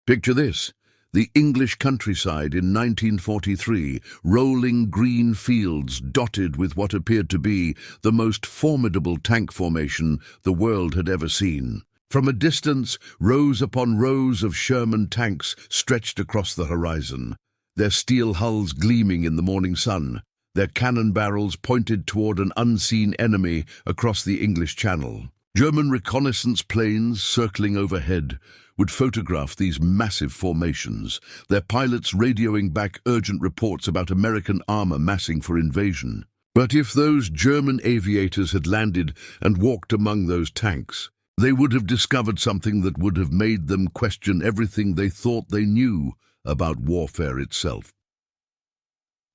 Picture this. The English countryside in 1943, rolling green fields dotted with what appeared to be the most formidable tank formation the world had ever seen. From a distance, rows upon rows of Sherman tanks stretched across the horizon, their steel hulls gleaming in the morning sun, their cannon barrels pointed toward an unseen enemy across the English Channel. German reconnaissance planes circling overhead would photograph these massive formations, their pilots radioing back urgent reports about American armor massing for invasion. But if those German aviators had landed and walked among those tanks, they would have discovered something that would have made them question everything they thought they knew about warfare itself.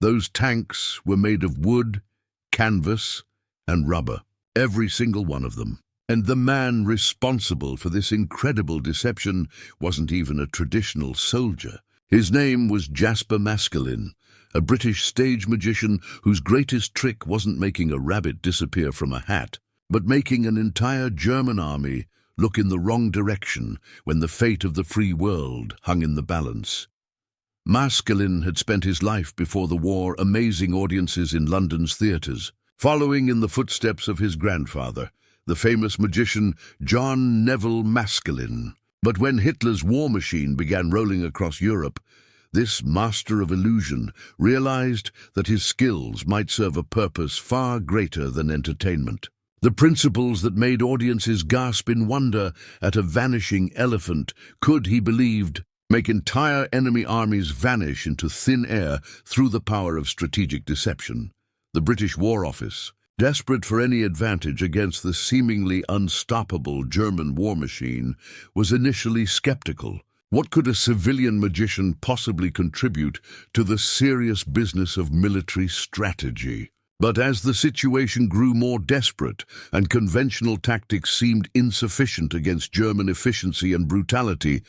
Those tanks were made of wood, canvas, and rubber, every single one of them. And the man responsible for this incredible deception wasn't even a traditional soldier. His name was Jasper Maskelyne, a British stage magician whose greatest trick wasn't making a rabbit disappear from a hat, but making an entire German army look in the wrong direction when the fate of the free world hung in the balance. Maskelyne had spent his life before the war amazing audiences in London's theatres, following in the footsteps of his grandfather, the famous magician John Neville Maskelyne. But when Hitler's war machine began rolling across Europe, this master of illusion realized that his skills might serve a purpose far greater than entertainment. The principles that made audiences gasp in wonder at a vanishing elephant could, he believed, make entire enemy armies vanish into thin air through the power of strategic deception. The British War Office, desperate for any advantage against the seemingly unstoppable German war machine, was initially skeptical. What could a civilian magician possibly contribute to the serious business of military strategy? But as the situation grew more desperate and conventional tactics seemed insufficient against German efficiency and brutality,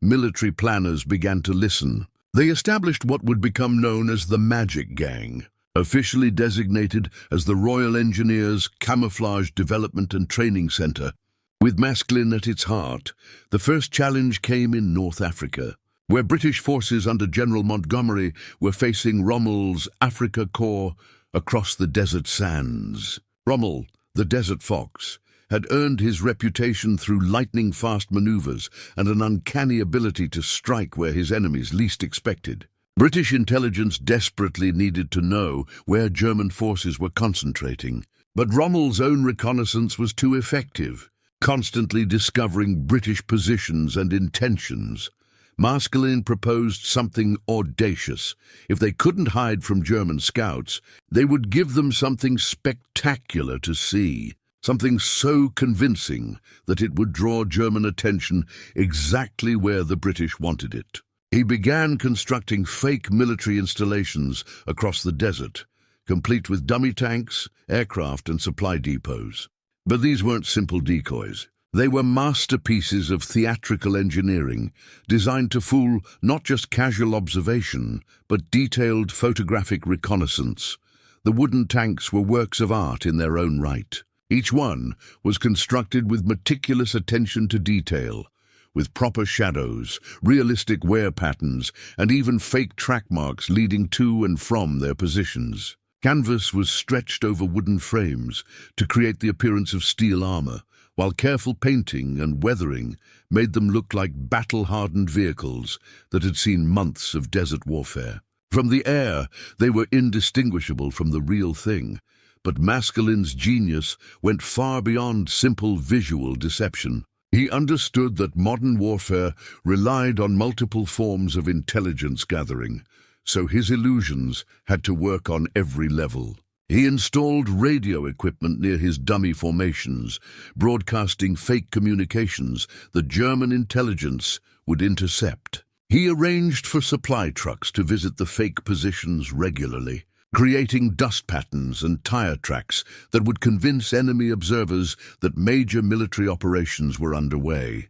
military planners began to listen. They established what would become known as the Magic Gang, officially designated as the Royal Engineers Camouflage Development and Training Centre. With Maskelyne at its heart, the first challenge came in North Africa, where British forces under General Montgomery were facing Rommel's Afrika Korps across the desert sands. Rommel, the Desert Fox, had earned his reputation through lightning-fast maneuvers and an uncanny ability to strike where his enemies least expected. British intelligence desperately needed to know where German forces were concentrating, but Rommel's own reconnaissance was too effective, constantly discovering British positions and intentions. Maskelyne proposed something audacious. If they couldn't hide from German scouts, they would give them something spectacular to see, something so convincing that it would draw German attention exactly where the British wanted it. He began constructing fake military installations across the desert, complete with dummy tanks, aircraft, and supply depots. But these weren't simple decoys. They were masterpieces of theatrical engineering, designed to fool not just casual observation, but detailed photographic reconnaissance. The wooden tanks were works of art in their own right. Each one was constructed with meticulous attention to detail, with proper shadows, realistic wear patterns, and even fake track marks leading to and from their positions. Canvas was stretched over wooden frames to create the appearance of steel armor, while careful painting and weathering made them look like battle-hardened vehicles that had seen months of desert warfare. From the air, they were indistinguishable from the real thing, but Maskelyne's genius went far beyond simple visual deception. He understood that modern warfare relied on multiple forms of intelligence gathering, so his illusions had to work on every level. He installed radio equipment near his dummy formations, broadcasting fake communications that German intelligence would intercept. He arranged for supply trucks to visit the fake positions regularly, creating dust patterns and tire tracks that would convince enemy observers that major military operations were underway.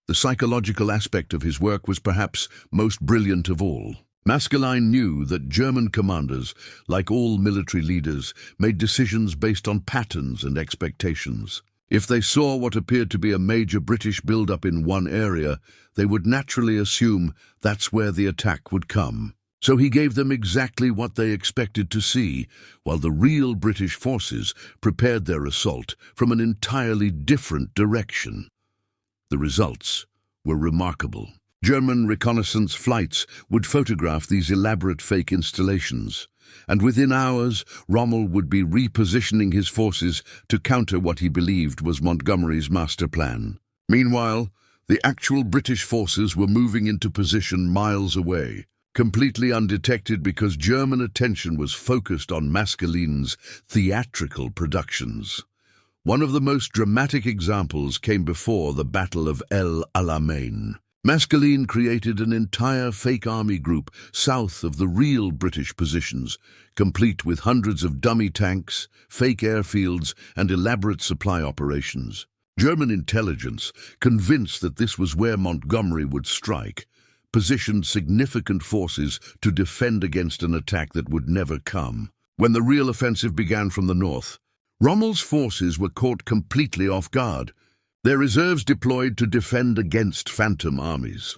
The psychological aspect of his work was perhaps most brilliant of all. Maskelyne knew that German commanders, like all military leaders, made decisions based on patterns and expectations. If they saw what appeared to be a major British buildup in one area, they would naturally assume that's where the attack would come. So he gave them exactly what they expected to see, while the real British forces prepared their assault from an entirely different direction. The results were remarkable. German reconnaissance flights would photograph these elaborate fake installations, and within hours, Rommel would be repositioning his forces to counter what he believed was Montgomery's master plan. Meanwhile, the actual British forces were moving into position miles away, completely undetected because German attention was focused on Maskelyne's theatrical productions. One of the most dramatic examples came before the Battle of El Alamein. Maskelyne created an entire fake army group south of the real British positions, complete with hundreds of dummy tanks, fake airfields, and elaborate supply operations. German intelligence, convinced that this was where Montgomery would strike, positioned significant forces to defend against an attack that would never come. When the real offensive began from the north, Rommel's forces were caught completely off guard, their reserves deployed to defend against phantom armies.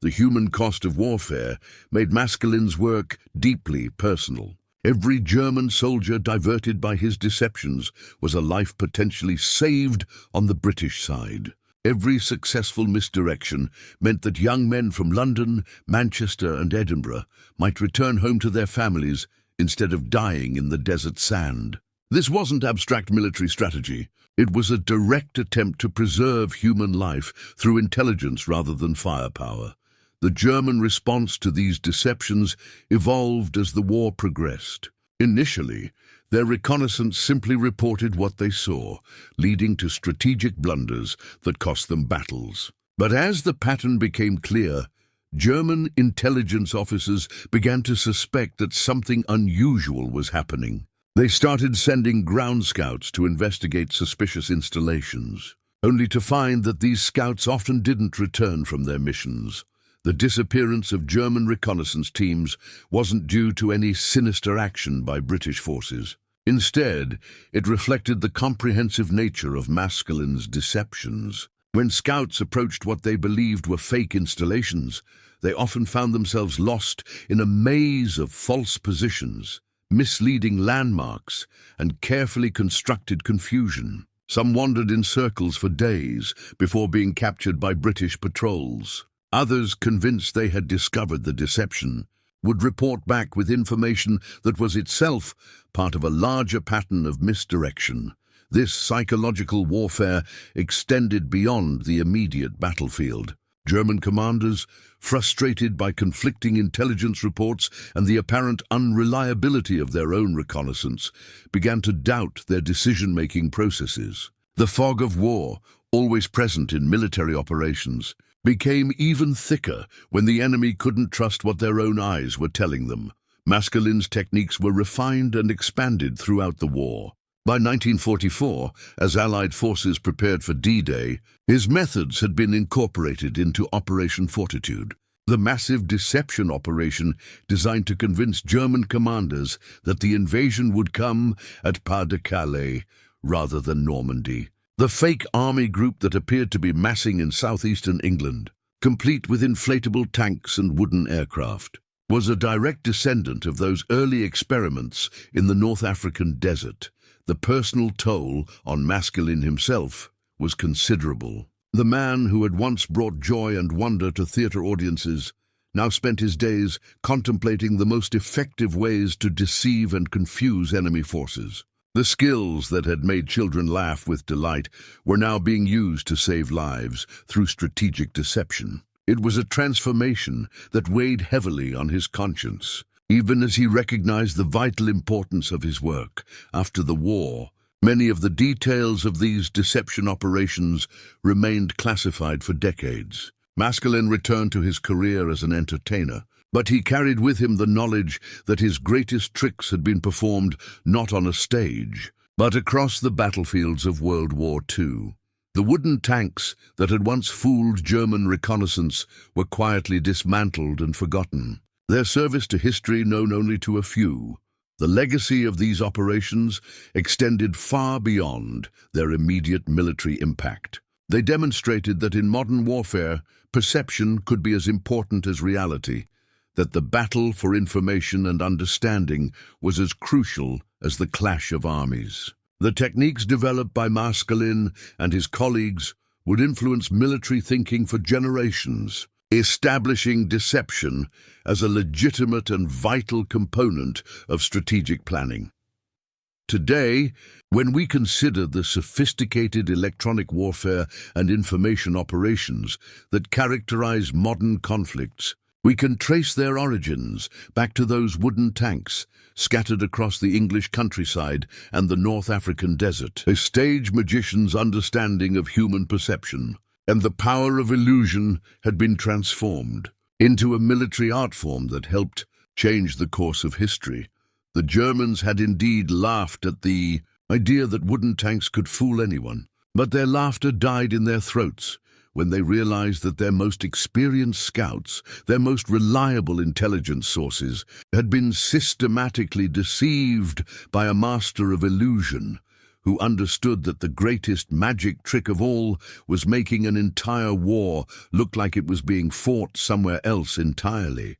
The human cost of warfare made Maskelyne's work deeply personal. Every German soldier diverted by his deceptions was a life potentially saved on the British side. Every successful misdirection meant that young men from London, Manchester, and Edinburgh might return home to their families instead of dying in the desert sand. This wasn't abstract military strategy. It was a direct attempt to preserve human life through intelligence rather than firepower. The German response to these deceptions evolved as the war progressed. Initially, their reconnaissance simply reported what they saw, leading to strategic blunders that cost them battles. But as the pattern became clear, German intelligence officers began to suspect that something unusual was happening. They started sending ground scouts to investigate suspicious installations, only to find that these scouts often didn't return from their missions. The disappearance of German reconnaissance teams wasn't due to any sinister action by British forces. Instead, it reflected the comprehensive nature of Maskelyne's deceptions. When scouts approached what they believed were fake installations, they often found themselves lost in a maze of false positions, misleading landmarks, and carefully constructed confusion. Some wandered in circles for days before being captured by British patrols. Others, convinced they had discovered the deception, would report back with information that was itself part of a larger pattern of misdirection. This psychological warfare extended beyond the immediate battlefield. German commanders, frustrated by conflicting intelligence reports and the apparent unreliability of their own reconnaissance, began to doubt their decision-making processes. The fog of war, always present in military operations, became even thicker when the enemy couldn't trust what their own eyes were telling them. Maskelyne's techniques were refined and expanded throughout the war. By 1944, as Allied forces prepared for D-Day, his methods had been incorporated into Operation Fortitude, the massive deception operation designed to convince German commanders that the invasion would come at Pas-de-Calais rather than Normandy. The fake army group that appeared to be massing in southeastern England, complete with inflatable tanks and wooden aircraft, was a direct descendant of those early experiments in the North African desert. The personal toll on Maskelyne himself was considerable. The man who had once brought joy and wonder to theatre audiences now spent his days contemplating the most effective ways to deceive and confuse enemy forces. The skills that had made children laugh with delight were now being used to save lives through strategic deception. It was a transformation that weighed heavily on his conscience. Even as he recognized the vital importance of his work after the war, many of the details of these deception operations remained classified for decades. Maskelyne returned to his career as an entertainer, but he carried with him the knowledge that his greatest tricks had been performed not on a stage, but across the battlefields of World War II. The wooden tanks that had once fooled German reconnaissance were quietly dismantled and forgotten, their service to history known only to a few. The legacy of these operations extended far beyond their immediate military impact. They demonstrated that in modern warfare, perception could be as important as reality, that the battle for information and understanding was as crucial as the clash of armies. The techniques developed by Maskelyne and his colleagues would influence military thinking for generations, establishing deception as a legitimate and vital component of strategic planning. Today, when we consider the sophisticated electronic warfare and information operations that characterize modern conflicts, we can trace their origins back to those wooden tanks scattered across the English countryside and the North African desert, a stage magician's understanding of human perception and the power of illusion had been transformed into a military art form that helped change the course of history. The Germans had indeed laughed at the idea that wooden tanks could fool anyone, but their laughter died in their throats when they realized that their most experienced scouts, their most reliable intelligence sources, had been systematically deceived by a master of illusion who understood that the greatest magic trick of all was making an entire war look like it was being fought somewhere else entirely.